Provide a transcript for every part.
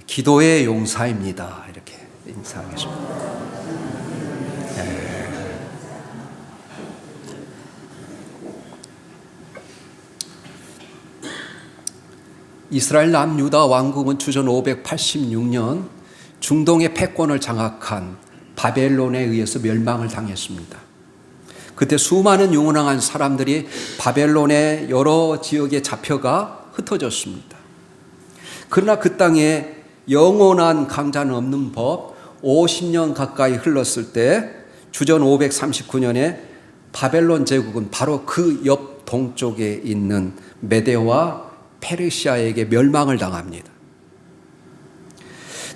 기도의 용사입니다. 이렇게 인사하겠습니다. 이스라엘 남유다 왕국은 주전 586년 중동의 패권을 장악한 바벨론에 의해서 멸망을 당했습니다. 그때 수많은 유능한 사람들이 바벨론의 여러 지역에 잡혀가 흩어졌습니다. 그러나 그 땅에 영원한 강자는 없는 법 50년 가까이 흘렀을 때 주전 539년에 바벨론 제국은 바로 그 옆 동쪽에 있는 메대와 페르시아에게 멸망을 당합니다.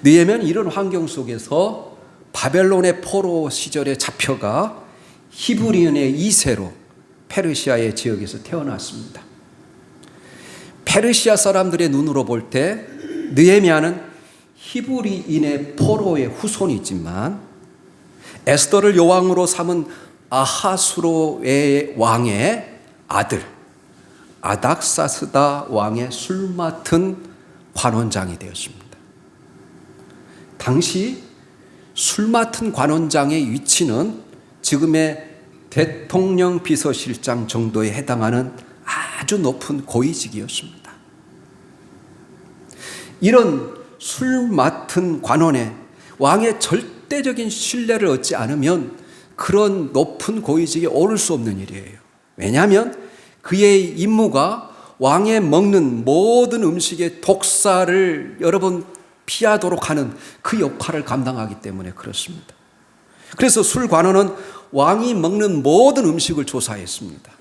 느헤미야는 이런 환경 속에서 바벨론의 포로 시절에 잡혀가 히브리인의 2세로 페르시아의 지역에서 태어났습니다. 페르시아 사람들의 눈으로 볼 때 느헤미야는 히브리인의 포로의 후손이지만 에스더를 여왕으로 삼은 아하수로의 왕의 아들 아닥사스다 왕의 술 맡은 관원장이 되었습니다. 당시 술 맡은 관원장의 위치는 지금의 대통령 비서실장 정도에 해당하는 아주 높은 고위직이었습니다. 이런 술 맡은 관원의 왕의 절대적인 신뢰를 얻지 않으면 그런 높은 고위직에 오를 수 없는 일이에요. 왜냐하면 그의 임무가 왕의 먹는 모든 음식의 독사를 여러 번 피하도록 하는 그 역할을 감당하기 때문에 그렇습니다. 그래서 술 관원은 왕이 먹는 모든 음식을 조사했습니다.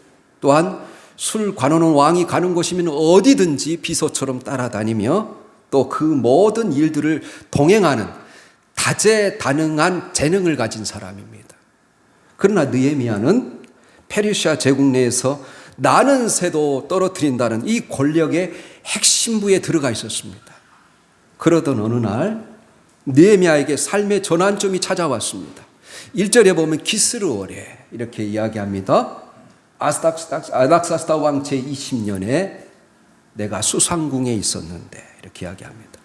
또한 술 관원은 왕이 가는 곳이면 어디든지 비서처럼 따라다니며 또 그 모든 일들을 동행하는 다재다능한 재능을 가진 사람입니다. 그러나 느헤미야는 페르시아 제국 내에서 나는 새도 떨어뜨린다는 이 권력의 핵심부에 들어가 있었습니다. 그러던 어느 날 느헤미야에게 삶의 전환점이 찾아왔습니다. 1절에 보면 기스르월에 이렇게 이야기합니다. 아닥사스다 왕 제20년에 내가 수상궁에 있었는데 이렇게 이야기합니다.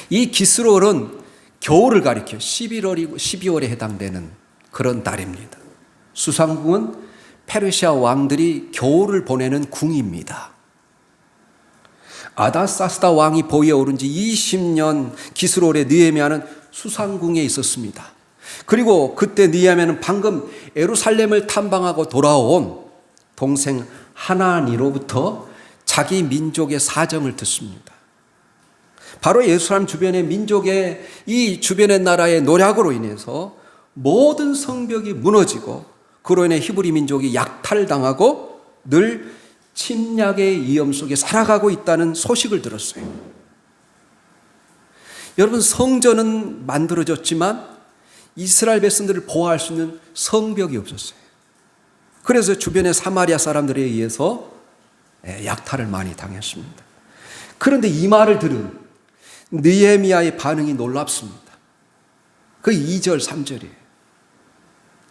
이 기스르월은 겨울을 가리켜 12월에 해당되는 그런 달입니다. 수상궁은 페르시아 왕들이 겨울을 보내는 궁입니다. 아닥사스다 왕이 보위에 오른 지 20년 기스르월에 느헤미야는 수상궁에 있었습니다. 그리고 그때 느헤미야는 방금 예루살렘을 탐방하고 돌아온 동생 하나니로부터 자기 민족의 사정을 듣습니다. 바로 예루살렘 주변의 민족의 이 주변의 나라의 노략으로 인해서 모든 성벽이 무너지고 그로 인해 히브리 민족이 약탈당하고 늘 침략의 위험 속에 살아가고 있다는 소식을 들었어요. 여러분, 성전은 만들어졌지만 이스라엘 백성들을 보호할 수 있는 성벽이 없었어요. 그래서 주변의 사마리아 사람들에 의해서 약탈을 많이 당했습니다. 그런데 이 말을 들은 느헤미야의 반응이 놀랍습니다. 그 2절 3절이에요.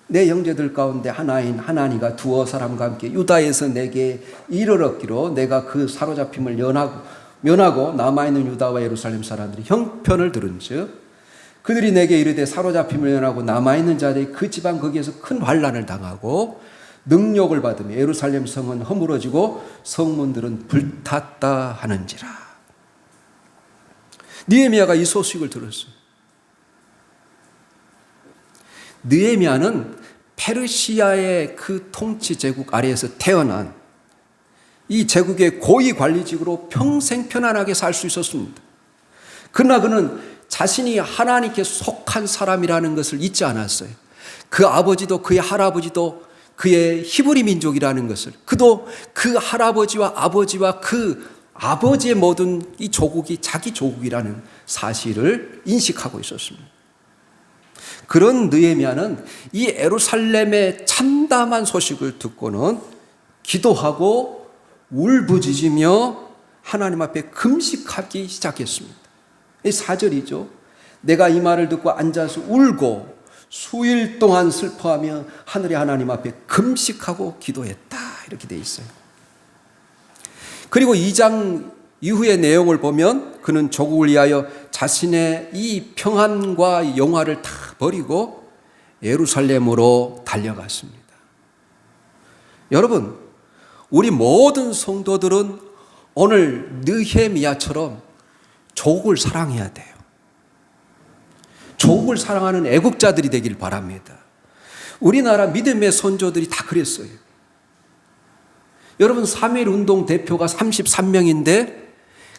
내 형제들 가운데 하나인 하나니가 두어 사람과 함께 유다에서 내게 일을 얻기로 내가 그 사로잡힘을 면하고 남아있는 유다와 예루살렘 사람들이 형편을 들은즉 그들이 내게 이르되 사로잡힘을 면하고 남아있는 자들이 그 지방 거기에서 큰 환난을 당하고 능욕을 받으며 예루살렘 성은 허물어지고 성문들은 불탔다 하는지라. 느헤미야가 이 소식을 들었어요. 느헤미야는 페르시아의 그 통치 제국 아래에서 태어난 이 제국의 고위 관리직으로 평생 편안하게 살 수 있었습니다. 그러나 그는 자신이 하나님께 속한 사람이라는 것을 잊지 않았어요. 그 아버지도 그의 할아버지도 그의 히브리 민족이라는 것을, 그도 그 할아버지와 아버지와 그 아버지의 모든 이 조국이 자기 조국이라는 사실을 인식하고 있었습니다. 그런 느헤미야는 이 예루살렘의 참담한 소식을 듣고는 기도하고 울부짖으며 하나님 앞에 금식하기 시작했습니다. 이 4절이죠. 내가 이 말을 듣고 앉아서 울고 수일 동안 슬퍼하며 하늘의 하나님 앞에 금식하고 기도했다. 이렇게 돼 있어요. 그리고 2장 이후의 내용을 보면 그는 조국을 위하여 자신의 이 평안과 영화를 다 버리고 예루살렘으로 달려갔습니다. 여러분, 우리 모든 성도들은 오늘 느헤미야처럼 조국을 사랑해야 돼요. 조국을 사랑하는 애국자들이 되길 바랍니다. 우리나라 믿음의 선조들이 다 그랬어요. 여러분, 3.1운동 대표가 33명인데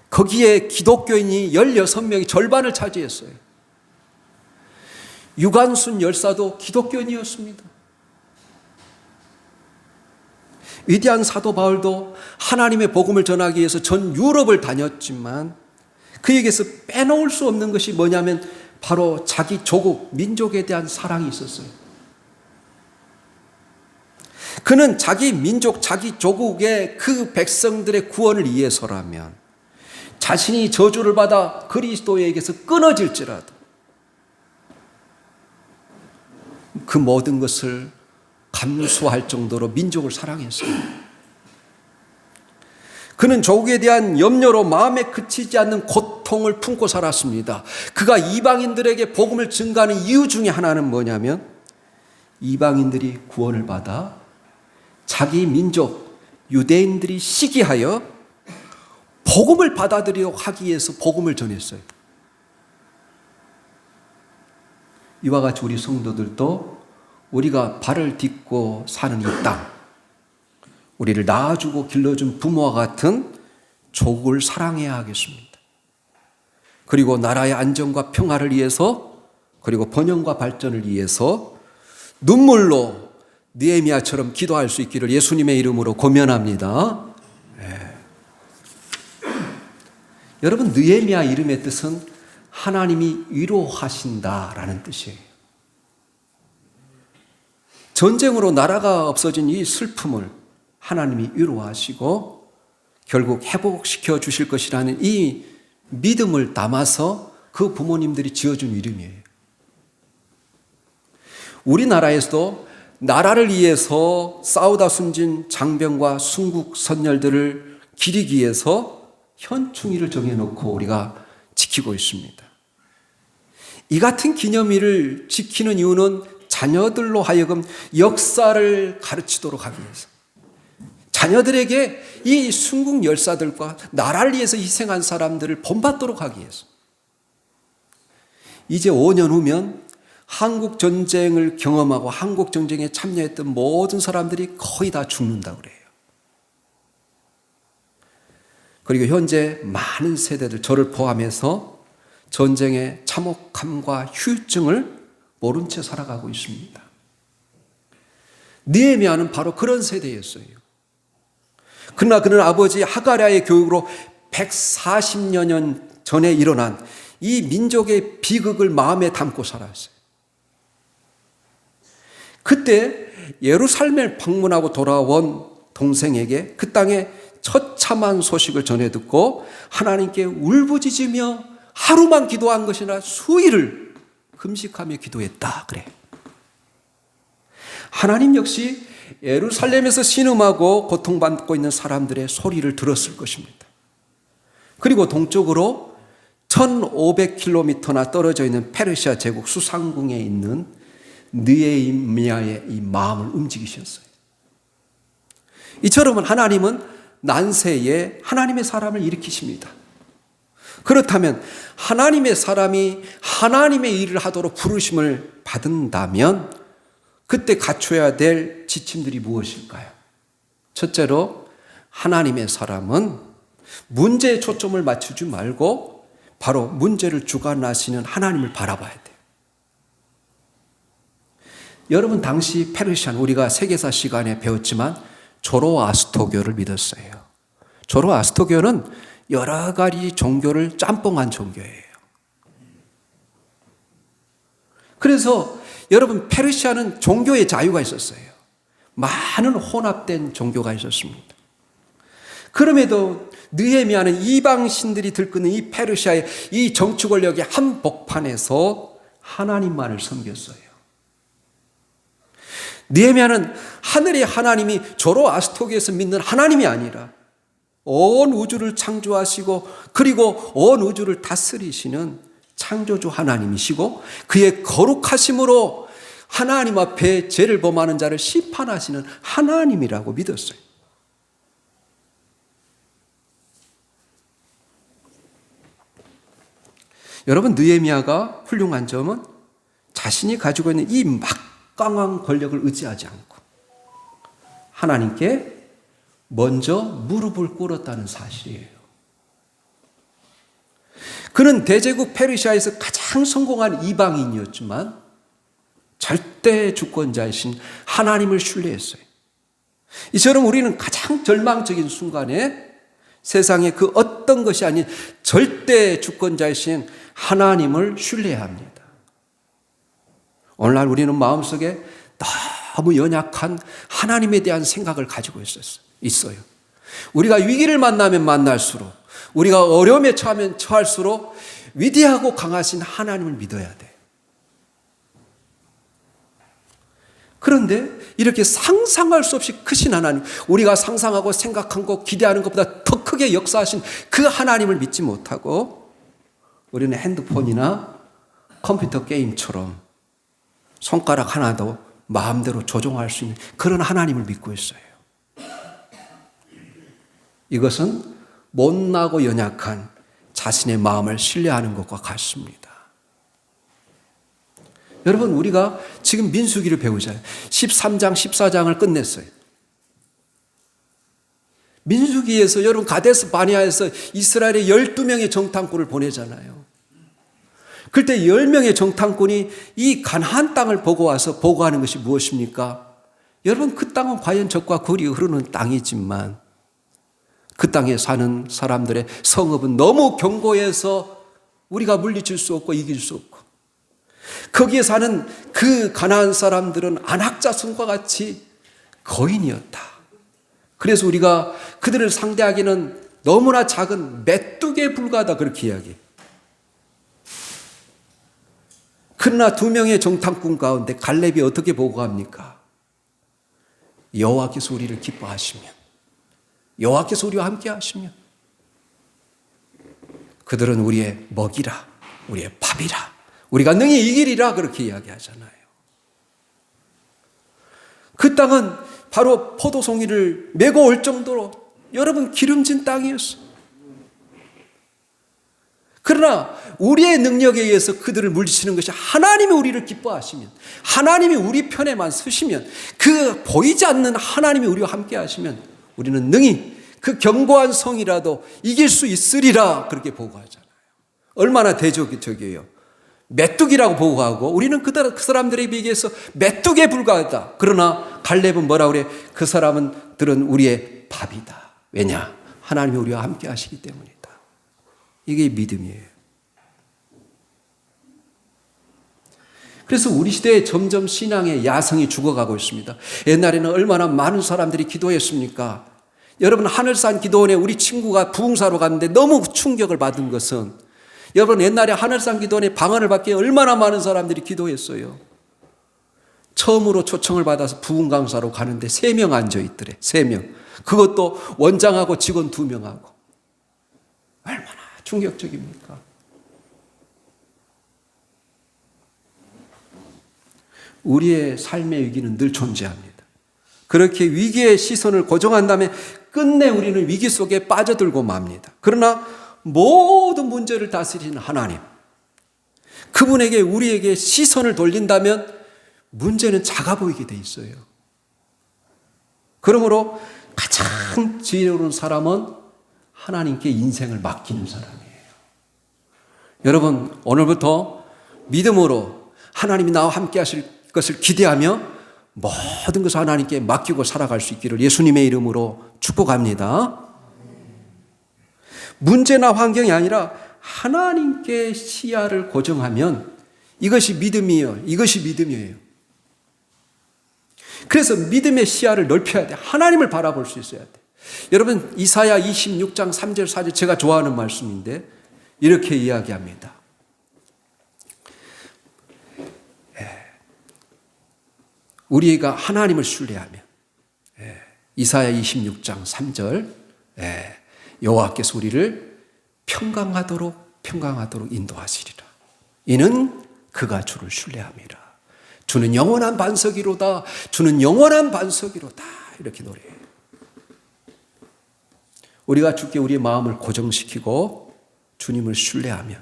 거기에 기독교인이 16명이 절반을 차지했어요. 유관순 열사도 기독교인이었습니다. 위대한 사도 바울도 하나님의 복음을 전하기 위해서 전 유럽을 다녔지만 그에게서 빼놓을 수 없는 것이 뭐냐면 바로 자기 조국, 민족에 대한 사랑이 있었어요. 그는 자기 민족, 자기 조국의 그 백성들의 구원을 위해서라면 자신이 저주를 받아 그리스도에게서 끊어질지라도 그 모든 것을 감수할 정도로 민족을 사랑했어요. 그는 조국에 대한 염려로 마음에 그치지 않는 고통을 품고 살았습니다. 그가 이방인들에게 복음을 증가하는 이유 중에 하나는 뭐냐면 이방인들이 구원을 받아 자기 민족 유대인들이 시기하여 복음을 받아들이려고 하기 위해서 복음을 전했어요. 이와 같이 우리 성도들도 우리가 발을 딛고 사는 이 땅, 우리를 낳아주고 길러준 부모와 같은 조국을 사랑해야 하겠습니다. 그리고 나라의 안정과 평화를 위해서, 그리고 번영과 발전을 위해서 눈물로 느헤미야처럼 기도할 수 있기를 예수님의 이름으로 고면합니다. 네. 여러분, 느헤미야 이름의 뜻은 하나님이 위로하신다라는 뜻이에요. 전쟁으로 나라가 없어진 이 슬픔을 하나님이 위로하시고 결국 회복시켜 주실 것이라는 이 믿음을 담아서 그 부모님들이 지어준 이름이에요. 우리나라에서도 나라를 위해서 싸우다 숨진 장병과 순국 선열들을 기리기 위해서 현충일을 정해놓고 우리가 지키고 있습니다. 이 같은 기념일을 지키는 이유는 자녀들로 하여금 역사를 가르치도록 하기 위해서, 자녀들에게 이 순국 열사들과 나라를 위해서 희생한 사람들을 본받도록 하기 위해서. 이제 5년 후면 한국 전쟁을 경험하고 한국 전쟁에 참여했던 모든 사람들이 거의 다 죽는다고 그래요. 그리고 현재 많은 세대들, 저를 포함해서 전쟁의 참혹함과 휴증을 모른 채 살아가고 있습니다. 느헤미야는 바로 그런 세대였어요. 그러나 그는 아버지 하가랴의 교육으로 140여 년 전에 일어난 이 민족의 비극을 마음에 담고 살았어요. 그때 예루살렘을 방문하고 돌아온 동생에게 그 땅의 처참한 소식을 전해 듣고 하나님께 울부짖으며 하루만 기도한 것이 아니라 수일을 금식하며 기도했다 그래. 하나님 역시 예루살렘에서 신음하고 고통받고 있는 사람들의 소리를 들었을 것입니다. 그리고 동쪽으로 1500km나 떨어져 있는 페르시아 제국 수상궁에 있는 느헤미야의 이 마음을 움직이셨어요. 이처럼 하나님은 난세에 하나님의 사람을 일으키십니다. 그렇다면 하나님의 사람이 하나님의 일을 하도록 부르심을 받는다면 그때 갖춰야 될 지침들이 무엇일까요? 첫째로 하나님의 사람은 문제에 초점을 맞추지 말고 바로 문제를 주관하시는 하나님을 바라봐야 돼요. 여러분, 당시 페르시아는 우리가 세계사 시간에 배웠지만 조로아스토교를 믿었어요. 조로아스토교는 여러 가지 종교를 짬뽕한 종교예요. 그래서 여러분, 페르시아는 종교의 자유가 있었어요. 많은 혼합된 종교가 있었습니다. 그럼에도 느헤미야는 이방 신들이 들끓는 이 페르시아의 이 정치 권력의 한복판에서 하나님만을 섬겼어요. 느헤미야는 하늘의 하나님이 조로아스토교에서 믿는 하나님이 아니라 온 우주를 창조하시고 그리고 온 우주를 다스리시는 창조주 하나님이시고 그의 거룩하심으로 하나님 앞에 죄를 범하는 자를 심판하시는 하나님이라고 믿었어요. 여러분, 느헤미야가 훌륭한 점은 자신이 가지고 있는 이 막강한 권력을 의지하지 않고 하나님께 먼저 무릎을 꿇었다는 사실이에요. 그는 대제국 페르시아에서 가장 성공한 이방인이었지만 절대 주권자이신 하나님을 신뢰했어요. 이처럼 우리는 가장 절망적인 순간에 세상의 그 어떤 것이 아닌 절대 주권자이신 하나님을 신뢰해야 합니다. 오늘날 우리는 마음속에 너무 연약한 하나님에 대한 생각을 가지고 있어요. 우리가 위기를 만나면 만날수록, 우리가 어려움에 처하면 처할수록 위대하고 강하신 하나님을 믿어야 돼. 그런데 이렇게 상상할 수 없이 크신 하나님, 우리가 상상하고 생각한 것, 기대하는 것보다 더 크게 역사하신 그 하나님을 믿지 못하고 우리는 핸드폰이나 컴퓨터 게임처럼 손가락 하나도 마음대로 조종할 수 있는 그런 하나님을 믿고 있어요. 이것은 못나고 연약한 자신의 마음을 신뢰하는 것과 같습니다. 여러분, 우리가 지금 민수기를 배우잖아요. 13장, 14장을 끝냈어요. 민수기에서 여러분 가데스 바네아에서 이스라엘의 12명의 정탐꾼을 보내잖아요. 그때 10명의 정탐꾼이 이 가나안 땅을 보고 와서 보고하는 것이 무엇입니까? 여러분, 그 땅은 과연 젖과 꿀이 흐르는 땅이지만 그 땅에 사는 사람들의 성읍은 너무 견고해서 우리가 물리칠 수 없고 이길 수 없고, 거기에 사는 그 가나안 사람들은 안악자손과 같이 거인이었다. 그래서 우리가 그들을 상대하기는 너무나 작은 메뚜기에 불과하다, 그렇게 이야기해요. 그러나 2명의 정탐꾼 가운데 갈렙이 어떻게 보고합니까? 여호와께서 우리를 기뻐하시면, 여호와께서 우리와 함께 하시면 그들은 우리의 먹이라, 우리의 밥이라, 우리가 능히 이기리라, 그렇게 이야기하잖아요. 그 땅은 바로 포도송이를 메고 올 정도로 여러분 기름진 땅이었어요. 그러나 우리의 능력에 의해서 그들을 물리치는 것이 하나님이 우리를 기뻐하시면, 하나님이 우리 편에만 서시면, 그 보이지 않는 하나님이 우리와 함께 하시면 우리는 능히 그 견고한 성이라도 이길 수 있으리라, 그렇게 보고하잖아요. 얼마나 대적이에요. 메뚜기라고 보고하고 우리는 그 사람들에 비해서 메뚜기에 불과하다. 그러나 갈렙은 뭐라 그래? 그 사람들은 우리의 밥이다. 왜냐? 하나님이 우리와 함께 하시기 때문이다. 이게 믿음이에요. 그래서 우리 시대에 점점 신앙의 야성이 죽어가고 있습니다. 옛날에는 얼마나 많은 사람들이 기도했습니까? 여러분, 하늘산 기도원에 우리 친구가 부흥사로 갔는데 너무 충격을 받은 것은, 여러분, 옛날에 하늘산 기도원에 방언을 받기에 얼마나 많은 사람들이 기도했어요. 처음으로 초청을 받아서 부흥 강사로 가는데 3명 앉아있더래. 3명. 그것도 원장하고 직원 2명하고. 얼마나 충격적입니까? 우리의 삶의 위기는 늘 존재합니다. 그렇게 위기의 시선을 고정한 다음에 끝내 우리는 위기 속에 빠져들고 맙니다. 그러나 모든 문제를 다스리는 하나님, 그분에게 우리에게 시선을 돌린다면 문제는 작아 보이게 돼 있어요. 그러므로 가장 지혜로운 사람은 하나님께 인생을 맡기는 사람이에요. 여러분, 오늘부터 믿음으로 하나님이 나와 함께 하실 것을 기대하며 모든 것을 하나님께 맡기고 살아갈 수 있기를 예수님의 이름으로 축복합니다. 문제나 환경이 아니라 하나님께 시야를 고정하면 이것이 믿음이에요. 이것이 믿음이에요. 그래서 믿음의 시야를 넓혀야 돼. 하나님을 바라볼 수 있어야 돼. 여러분, 이사야 26장 3절 4절 제가 좋아하는 말씀인데 이렇게 이야기합니다. 우리가 하나님을 신뢰하면, 이사야 26장 3절, 여호와께서 우리를 평강하도록 인도하시리라. 이는 그가 주를 신뢰함이라. 주는 영원한 반석이로다. 주는 영원한 반석이로다. 이렇게 노래해요. 우리가 주께 우리의 마음을 고정시키고 주님을 신뢰하면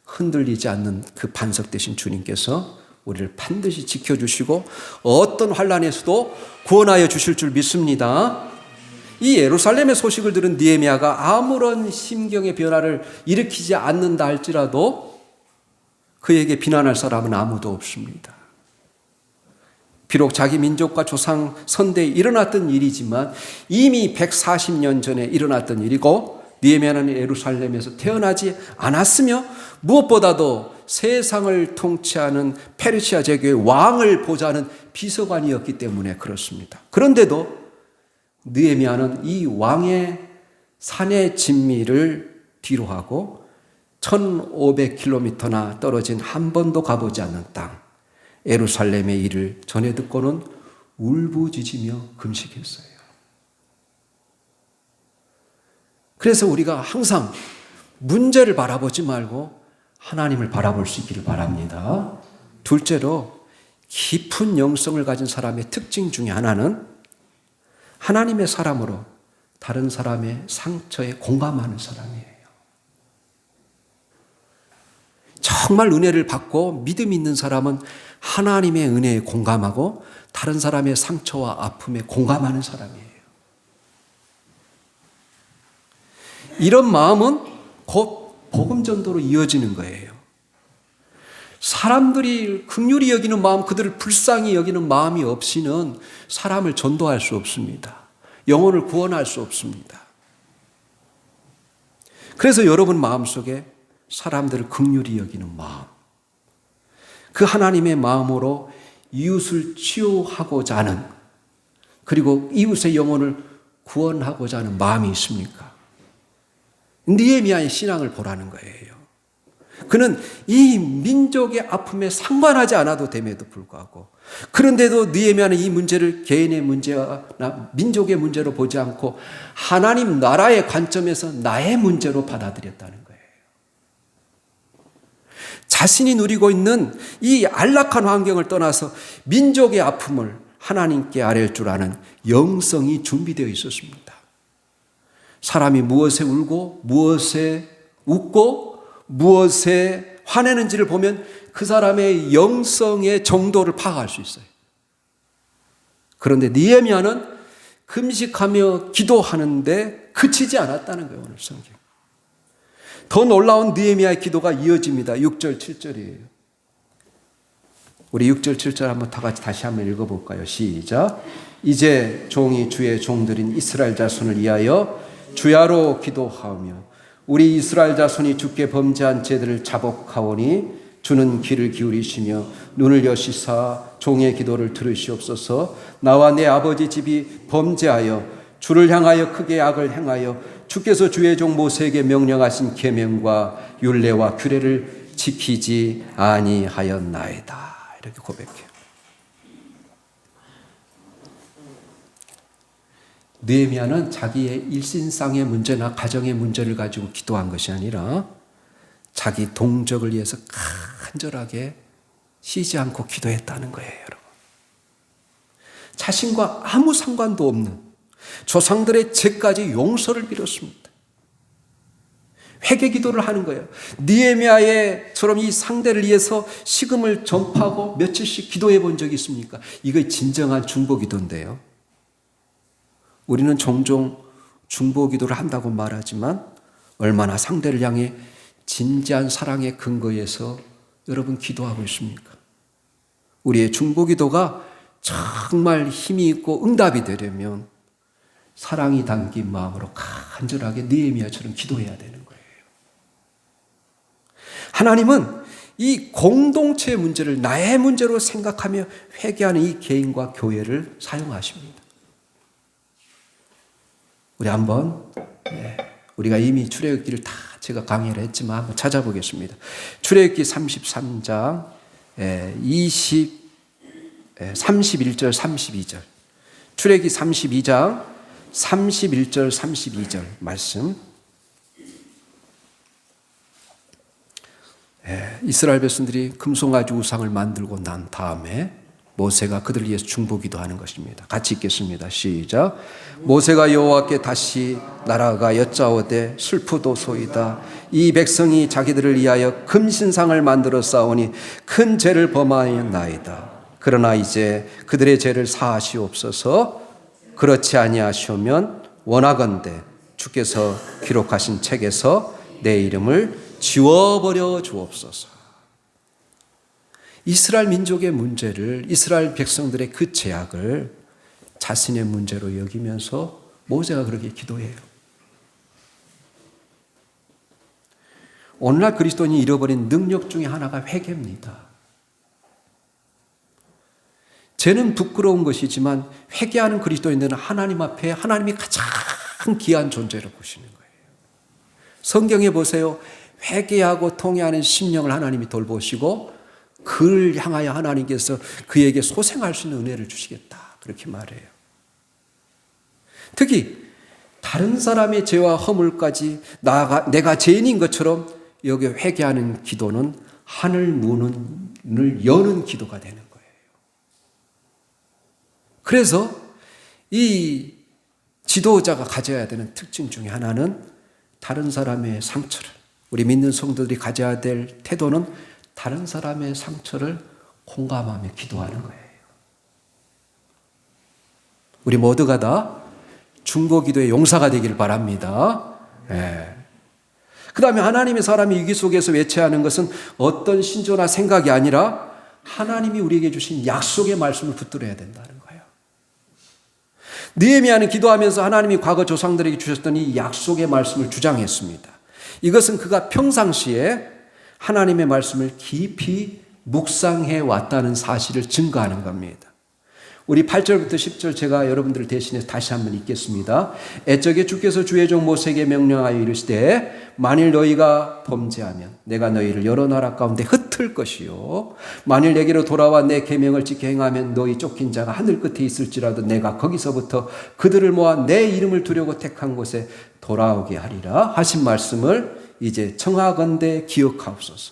흔들리지 않는 그 반석 되신 주님께서 우리를 반드시 지켜주시고 어떤 환난에서도 구원하여 주실 줄 믿습니다. 이 예루살렘의 소식을 들은 느헤미야가 아무런 심경의 변화를 일으키지 않는다 할지라도 그에게 비난할 사람은 아무도 없습니다. 비록 자기 민족과 조상 선대에 일어났던 일이지만 이미 140년 전에 일어났던 일이고 느헤미야는 예루살렘에서 태어나지 않았으며 무엇보다도 세상을 통치하는 페르시아 제국의 왕을 보좌하는 비서관이었기 때문에 그렇습니다. 그런데도 느헤미야는 이 왕의 산의 진미를 뒤로하고 1500km나 떨어진 한 번도 가보지 않는 땅 예루살렘의 일을 전해 듣고는 울부짖으며 금식했어요. 그래서 우리가 항상 문제를 바라보지 말고 하나님을 바라볼 수 있기를 바랍니다. 둘째로 깊은 영성을 가진 사람의 특징 중에 하나는 하나님의 사람으로 다른 사람의 상처에 공감하는 사람이에요. 정말 은혜를 받고 믿음 있는 사람은 하나님의 은혜에 공감하고 다른 사람의 상처와 아픔에 공감하는 사람이에요. 이런 마음은 곧 복음 전도로 이어지는 거예요. 사람들이 긍휼히 여기는 마음, 그들을 불쌍히 여기는 마음이 없이는 사람을 전도할 수 없습니다. 영혼을 구원할 수 없습니다. 그래서 여러분 마음속에 사람들을 긍휼히 여기는 마음, 그 하나님의 마음으로 이웃을 치유하고자 하는, 그리고 이웃의 영혼을 구원하고자 하는 마음이 있습니까? 느헤미야의 신앙을 보라는 거예요. 그는 이 민족의 아픔에 상관하지 않아도 됨에도 불구하고, 그런데도 느헤미야는 이 문제를 개인의 문제나 민족의 문제로 보지 않고 하나님 나라의 관점에서 나의 문제로 받아들였다는 거예요. 자신이 누리고 있는 이 안락한 환경을 떠나서 민족의 아픔을 하나님께 아뢰일 줄 아는 영성이 준비되어 있었습니다. 사람이 무엇에 울고 무엇에 웃고 무엇에 화내는지를 보면 그 사람의 영성의 정도를 파악할 수 있어요. 그런데 느헤미야는 금식하며 기도하는데 그치지 않았다는 거예요. 오늘 성경. 더 놀라운 느헤미야의 기도가 이어집니다. 6절 7절이에요. 우리 6절 7절 한번 다 같이 다시 한번 읽어볼까요? 시작. 이제 종이 주의 종들인 이스라엘 자손을 위하여 주야로 기도하며 우리 이스라엘 자손이 주께 범죄한 죄들을 자복하오니 주는 귀를 기울이시며 눈을 여시사 종의 기도를 들으시옵소서. 나와 내 아버지 집이 범죄하여 주를 향하여 크게 악을 행하여 주께서 주의 종 모세에게 명령하신 계명과 율례와 규례를 지키지 아니하였나이다. 이렇게 고백해요. 느헤미야는 자기의 일신상의 문제나 가정의 문제를 가지고 기도한 것이 아니라 자기 동족을 위해서 간절하게 쉬지 않고 기도했다는 거예요, 여러분. 자신과 아무 상관도 없는 조상들의 죄까지 용서를 빌었습니다. 회개 기도를 하는 거예요. 느헤미야처럼 이 상대를 위해서 식음을 전파하고 며칠씩 기도해 본 적이 있습니까? 이게 진정한 중보 기도인데요. 우리는 종종 중보 기도를 한다고 말하지만 얼마나 상대를 향해 진지한 사랑의 근거에서 여러분 기도하고 있습니까? 우리의 중보 기도가 정말 힘이 있고 응답이 되려면 사랑이 담긴 마음으로 간절하게 느헤미야처럼 기도해야 되는 거예요. 하나님은 이 공동체의 문제를 나의 문제로 생각하며 회개하는 이 개인과 교회를 사용하십니다. 우리 한번 우리가 이미 출애굽기를 다 제가 강의를 했지만 한번 찾아보겠습니다. 출애굽기 33장 31절 32절 출애굽기 32장 31절, 32절 말씀. 이스라엘 백성들이 금송아지 우상을 만들고 난 다음에 모세가 그들을 위해서 중보기도 하는 것입니다. 같이 읽겠습니다. 시작. 모세가 여호와께 다시 나아가 여짜오되 슬프도소이다. 이 백성이 자기들을 위하여 금신상을 만들어 쌓으니 큰 죄를 범하였나이다. 그러나 이제 그들의 죄를 사하시옵소서. 그렇지 아니하시오면 원하건대 주께서 기록하신 책에서 내 이름을 지워버려 주옵소서. 이스라엘 민족의 문제를, 이스라엘 백성들의 그 죄악을 자신의 문제로 여기면서 모세가 그렇게 기도해요. 오늘날 그리스도인이 잃어버린 능력 중에 하나가 회개입니다. 죄는 부끄러운 것이지만 회개하는 그리스도인들은 하나님 앞에 하나님이 가장 귀한 존재로 보시는 거예요. 성경에 보세요. 회개하고 통회하는 심령을 하나님이 돌보시고 그를 향하여 하나님께서 그에게 소생할 수 있는 은혜를 주시겠다. 그렇게 말해요. 특히 다른 사람의 죄와 허물까지 내가 죄인인 것처럼 여기 회개하는 기도는 하늘 문을 여는 기도가 되는 거예요. 그래서 이 지도자가 가져야 되는 특징 중에 하나는 다른 사람의 상처를, 우리 믿는 성도들이 가져야 될 태도는 다른 사람의 상처를 공감하며 기도하는 거예요. 우리 모두가 다 중보기도의 용사가 되기를 바랍니다. 그 다음에 하나님의 사람이 위기 속에서 외쳐하는 것은 어떤 신조나 생각이 아니라 하나님이 우리에게 주신 약속의 말씀을 붙들어야 된다는 거예요. 느헤미야는 기도하면서 하나님이 과거 조상들에게 주셨던 이 약속의 말씀을 주장했습니다. 이것은 그가 평상시에 하나님의 말씀을 깊이 묵상해 왔다는 사실을 증거하는 겁니다. 우리 8절부터 10절 제가 여러분들을 대신해서 다시 한번 읽겠습니다. 애적에 주께서 주의 종 모세에게 명령하여 이르시되 만일 너희가 범죄하면 내가 너희를 여러 나라 가운데 흩을 것이요 만일 내게로 돌아와 내 계명을 지켜 행하면 너희 쫓긴 자가 하늘 끝에 있을지라도 내가 거기서부터 그들을 모아 내 이름을 두려고 택한 곳에 돌아오게 하리라 하신 말씀을 이제 청하건대 기억하옵소서.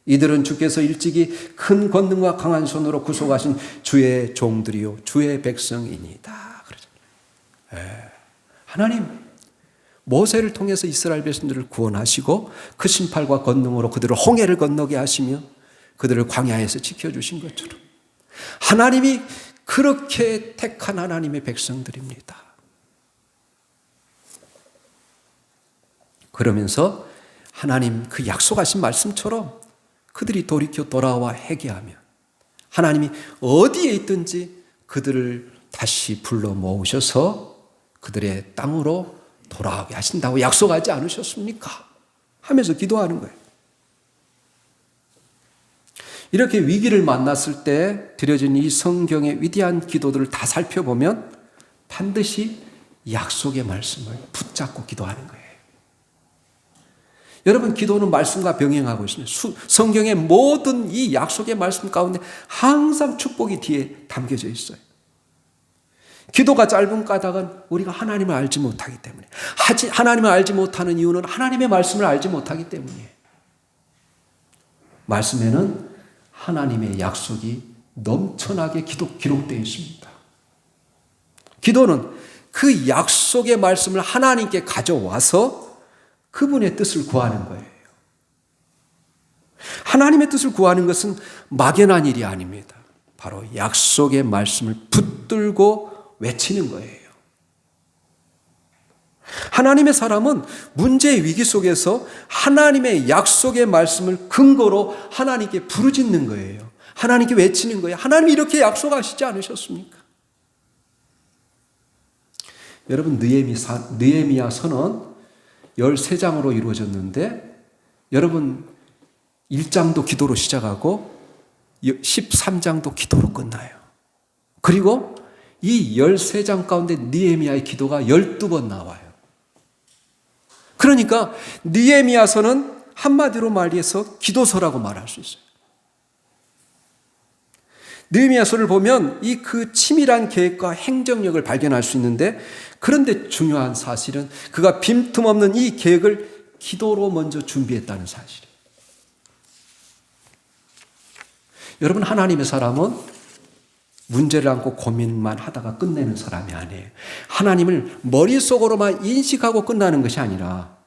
이들은 주께서 일찍이 큰 권능과 강한 손으로 구속하신 주의 종들이요 주의 백성이니이다. 하나님 모세를 통해서 이스라엘 백성들을 구원하시고 그 신팔과 권능으로 그들을 홍해를 건너게 하시며 그들을 광야에서 지켜주신 것처럼 하나님이 그렇게 택한 하나님의 백성들입니다. 그러면서 하나님 그 약속하신 말씀처럼 그들이 돌이켜 돌아와 회개하면 하나님이 어디에 있든지 그들을 다시 불러 모으셔서 그들의 땅으로 돌아오게 하신다고 약속하지 않으셨습니까? 하면서 기도하는 거예요. 이렇게 위기를 만났을 때 드려진 이 성경의 위대한 기도들을 다 살펴보면 반드시 약속의 말씀을 붙잡고 기도하는 거예요. 여러분 기도는 말씀과 병행하고 있습니다. 성경의 모든 이 약속의 말씀 가운데 항상 축복이 뒤에 담겨져 있어요. 기도가 짧은 까닭은 우리가 하나님을 알지 못하기 때문에 하나님을 알지 못하는 이유는 하나님의 말씀을 알지 못하기 때문이에요. 말씀에는 하나님의 약속이 넘쳐나게 기록되어 있습니다. 기도는 그 약속의 말씀을 하나님께 가져와서 그분의 뜻을 구하는 거예요. 하나님의 뜻을 구하는 것은 막연한 일이 아닙니다. 바로 약속의 말씀을 붙들고 외치는 거예요. 하나님의 사람은 문제의 위기 속에서 하나님의 약속의 말씀을 근거로 하나님께 부르짖는 거예요. 하나님께 외치는 거예요. 하나님이 이렇게 약속하시지 않으셨습니까? 여러분 느헤미야서는 13장으로 이루어졌는데 여러분 1장도 기도로 시작하고 13장도 기도로 끝나요. 그리고 이 13장 가운데 느헤미야의 기도가 12번 나와요. 그러니까 느헤미야서는 한마디로 말해서 기도서라고 말할 수 있어요. 느헤미야서를 보면 이 그 치밀한 계획과 행정력을 발견할 수 있는데 그런데 중요한 사실은 그가 빈틈없는 이 계획을 기도로 먼저 준비했다는 사실이에요. 여러분, 하나님의 사람은 문제를 안고 고민만 하다가 끝내는 사람이 아니에요. 하나님을 머릿속으로만 인식하고 끝나는 것이 아니라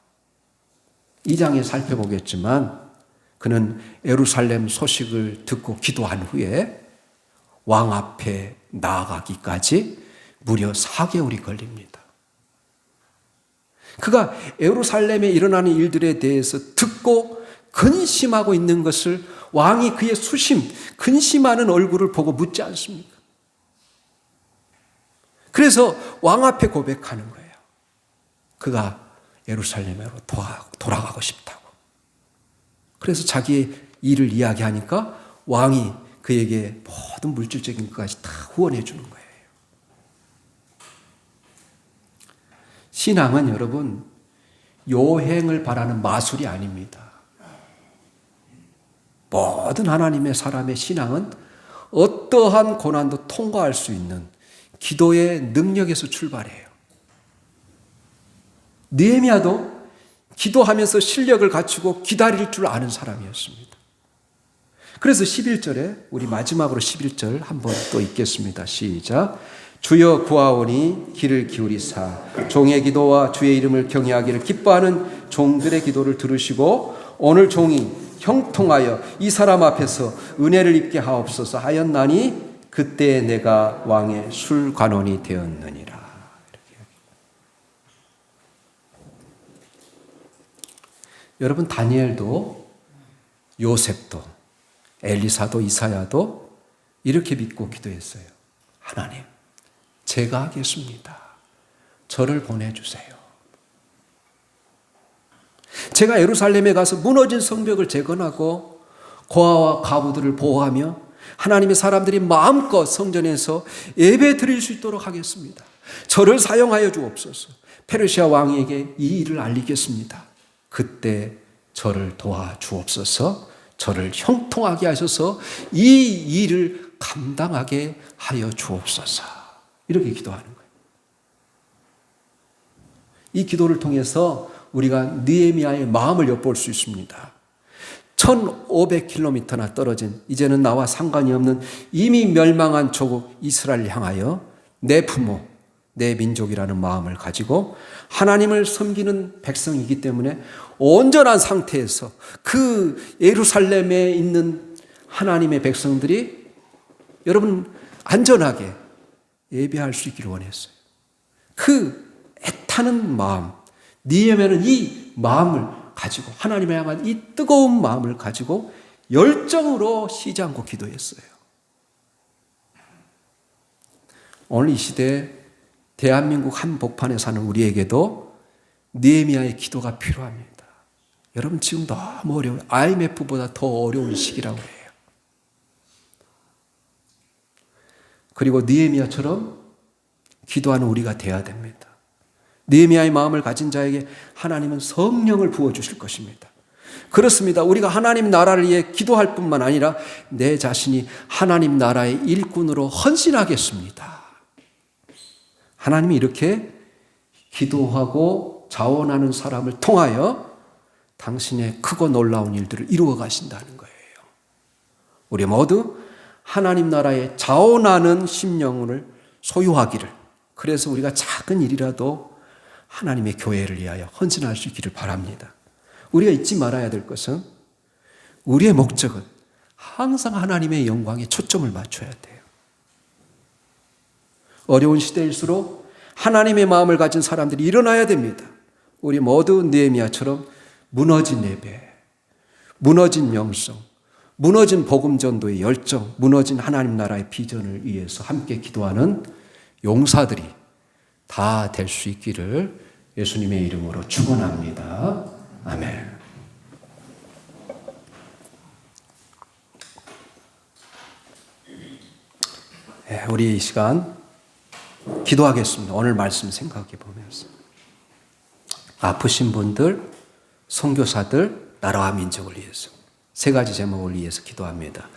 2장에 살펴보겠지만 그는 예루살렘 소식을 듣고 기도한 후에 왕 앞에 나아가기까지 무려 4개월이 걸립니다. 그가 예루살렘에 일어나는 일들에 대해서 듣고 근심하고 있는 것을 왕이 그의 근심하는 얼굴을 보고 묻지 않습니까? 그래서 왕 앞에 고백하는 거예요. 그가 예루살렘으로 돌아가고 싶다고. 그래서 자기의 일을 이야기하니까 왕이 그에게 모든 물질적인 것까지 다 후원해 주는 거예요. 신앙은 여러분, 요행을 바라는 마술이 아닙니다. 모든 하나님의 사람의 신앙은 어떠한 고난도 통과할 수 있는 기도의 능력에서 출발해요. 느헤미야도 기도하면서 실력을 갖추고 기다릴 줄 아는 사람이었습니다. 그래서 11절에 우리 마지막으로 11절 한번 또 읽겠습니다. 시작. 주여 구하오니 귀를 기울이사 종의 기도와 주의 이름을 경외하기를 기뻐하는 종들의 기도를 들으시고 오늘 종이 형통하여 이 사람 앞에서 은혜를 입게 하옵소서 하였나니 그때 내가 왕의 술관원이 되었느니라. 여러분, 다니엘도 요셉도 엘리사도 이사야도 이렇게 믿고 기도했어요. 하나님, 제가 하겠습니다. 저를 보내주세요. 제가 예루살렘에 가서 무너진 성벽을 재건하고 고아와 과부들을 보호하며 하나님의 사람들이 마음껏 성전에서 예배 드릴 수 있도록 하겠습니다. 저를 사용하여 주옵소서. 페르시아 왕에게 이 일을 알리겠습니다. 그때 저를 도와주옵소서. 저를 형통하게 하셔서 이 일을 감당하게 하여 주옵소서. 이렇게 기도하는 거예요. 이 기도를 통해서 우리가 느헤미야의 마음을 엿볼 수 있습니다. 1500km나 떨어진 이제는 나와 상관이 없는 이미 멸망한 조국 이스라엘을 향하여 내 부모, 내 민족이라는 마음을 가지고 하나님을 섬기는 백성이기 때문에 온전한 상태에서 그 예루살렘에 있는 하나님의 백성들이 여러분 안전하게 예배할 수 있기를 원했어요. 그 애타는 마음, 느헤미야는 이 마음을 가지고 하나님을 향한 이 뜨거운 마음을 가지고 열정으로 쉬지 않고 기도했어요. 오늘 이 시대에 대한민국 한복판에 사는 우리에게도 느헤미야의 기도가 필요합니다. 여러분, 지금 너무 어려워요. IMF보다 더 어려운 시기라고 해요. 그리고 느헤미야처럼 기도하는 우리가 돼야 됩니다. 느헤미야의 마음을 가진 자에게 하나님은 성령을 부어주실 것입니다. 그렇습니다. 우리가 하나님 나라를 위해 기도할 뿐만 아니라 내 자신이 하나님 나라의 일꾼으로 헌신하겠습니다. 하나님이 이렇게 기도하고 자원하는 사람을 통하여 당신의 크고 놀라운 일들을 이루어 가신다는 거예요. 우리 모두 하나님 나라에 자원하는 심령을 소유하기를, 그래서 우리가 작은 일이라도 하나님의 교회를 위하여 헌신할 수 있기를 바랍니다. 우리가 잊지 말아야 될 것은 우리의 목적은 항상 하나님의 영광에 초점을 맞춰야 돼요. 어려운 시대일수록 하나님의 마음을 가진 사람들이 일어나야 됩니다. 우리 모두 느헤미야처럼 무너진 예배, 무너진 영성, 무너진 복음 전도의 열정, 무너진 하나님 나라의 비전을 위해서 함께 기도하는 용사들이 다 될 수 있기를 예수님의 이름으로 축원합니다. 아멘. 우리 이 시간 기도하겠습니다. 오늘 말씀 생각해 보면서 아프신 분들, 선교사들, 나라와 민족을 위해서 세 가지 제목을 위해서 기도합니다.